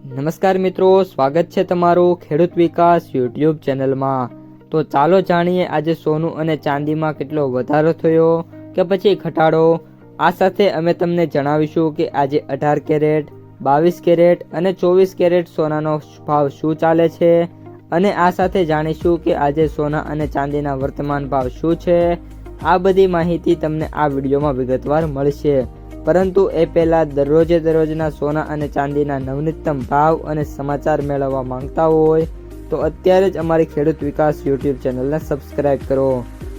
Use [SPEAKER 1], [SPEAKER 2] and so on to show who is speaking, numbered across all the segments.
[SPEAKER 1] નમસ્કાર મિત્રો, સ્વાગત છે તમારું ખેડૂત વિકાસ યુટ્યુબ ચેનલમાં। તો ચાલો જાણીએ આજે સોનું અને ચાંદીમાં કેટલો વધારો થયો કે પછી ઘટાડો। આ સાથે અમે તમને જણાવીશું કે આજે 18 કેરેટ, 22 કેરેટ અને 24 કેરેટ સોનાનો ભાવ શું ચાલે છે અને આ સાથે જાણીશું કે આજે સોના અને ચાંદીના વર્તમાન ભાવ શું છે। આ બધી માહિતી તમને આ વિડીયોમાં વિગતવાર મળશે, પરંતુ એ પહેલાં દરરોજના સોના અને ચાંદીના નવનીતમ ભાવ અને સમાચાર મેળવવા માંગતા હોય તો અત્યારે જ અમારી ખેડૂત વિકાસ યુટ્યુબ ચેનલને સબસ્ક્રાઈબ કરો।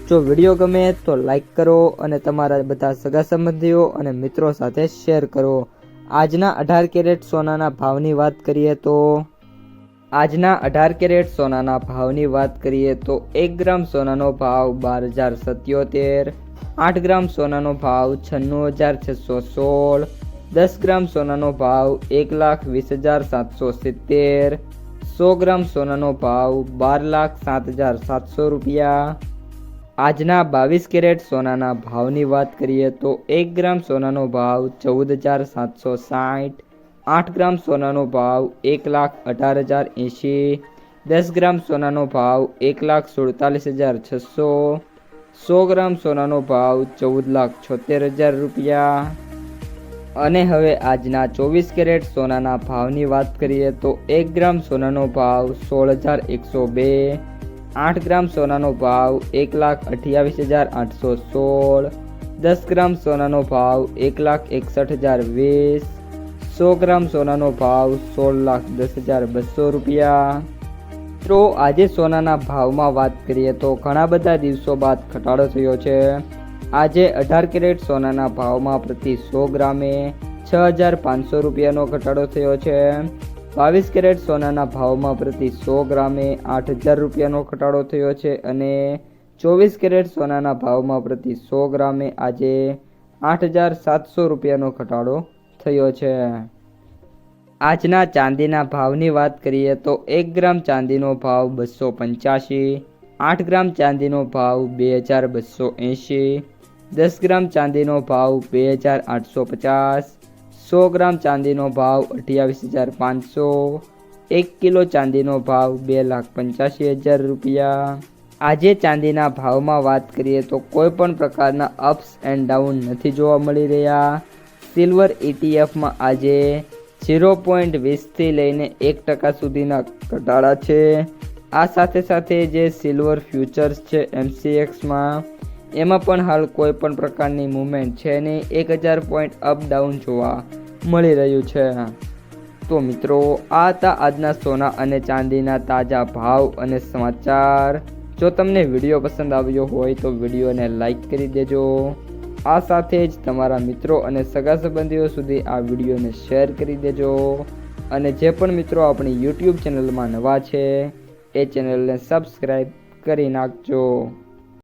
[SPEAKER 1] જો વિડીયો ગમે તો લાઈક કરો અને તમારા બધા સગા સંબંધીઓ અને મિત્રો સાથે શેર કરો। આજના 18 કેરેટ સોનાના ભાવની વાત કરીએ તો આજના 18 કેરેટ સોનાના ભાવની વાત કરીએ તો 1 ગ્રામ સોનાનો ભાવ 12,077, 8 ગ્રામ સોનાનો ભાવ 96,616, 10 ગ્રામ સોનાનો ભાવ 1,20,770, 100 ગ્રામ સોનાનો ભાવ 12,07,700 રૂપિયા। આજના 22 કેરેટ સોનાના ભાવની વાત કરીએ તો 1 ગ્રામ સોનાનો ભાવ 14,760, 8 ગ્રામ સોનાનો ભાવ 1,18,080, 10 ગ્રામ સોનાનો ભાવ 1,47,600, 100 ગ્રામ સોનાનો ભાવ 14,76,000 રૂપિયા। અને હવે આજના 24 કેરેટ સોનાના ભાવની વાત કરીએ તો 1 ગ્રામ સોનાનો ભાવ 16,102, 8 ગ્રામ સોનાનો ભાવ 1,28,816, 10 ગ્રામ સોનાનો ભાવ 1,61,020, 100 ગ્રામ સોનાનો ભાવ 16,10,200 રૂપિયા। મિત્રો, આજે સોનાના ભાવમાં વાત કરીએ તો ઘણા બધા દિવસો બાદ ઘટાડો થયો છે। આજે 18 કેરેટ સોનાના ભાવમાં પ્રતિ 100 ગ્રામે 6,500 રૂપિયાનો ઘટાડો થયો છે। 22 કેરેટ સોનાના ભાવમાં પ્રતિ 100 ગ્રામે 8,000 રૂપિયાનો ઘટાડો થયો છે અને 24 કેરેટ સોનાના ભાવમાં પ્રતિ 100 ગ્રામે આજે 8,700 રૂપિયાનો ઘટાડો થયો છે। આજના ચાંદીના ભાવની વાત કરીએ તો 1 ગ્રામ ચાંદીનો ભાવ 285, 8 ગ્રામ ચાંદીનો ભાવ 2,280, 10 ગ્રામ ચાંદીનો ભાવ 2,850, 100 ગ્રામ ચાંદીનો ભાવ 28,500, 1 કિલો ચાંદીનો ભાવ 2,85,000 રૂપિયા। આજે ચાંદીના ભાવમાં વાત કરીએ તો કોઈ પણ પ્રકારના અપ્સ એન્ડ ડાઉન નથી જોવા મળી રહ્યા। સિલ્વર ETFમાં આજે 0.20 થી લઈને 1% સુધીના ઘટાડા છે। આ સાથે જે સિલ્વર ફ્યુચર્સ છે MCXમાં, એમાં પણ હાલ કોઈ પણ પ્રકારની મૂવમેન્ટ છે નહીં, 1,000 પોઈન્ટ અપ ડાઉન જોવા મળી રહ્યું છે। તો મિત્રો, આ હતા આજના સોના અને ચાંદીના તાજા ભાવ અને સમાચાર। જો તમને વિડીયો પસંદ આવ્યો હોય તો વિડીયોને લાઈક કરી દેજો। આ સાથે જ તમારા મિત્રો અને સગા સંબંધીઓ સુધી આ વિડીયોને શેર કરી દેજો અને જે પણ મિત્રો આપણી યુટ્યુબ ચેનલમાં નવા છે એ ચેનલને સબસ્ક્રાઈબ કરી નાખજો।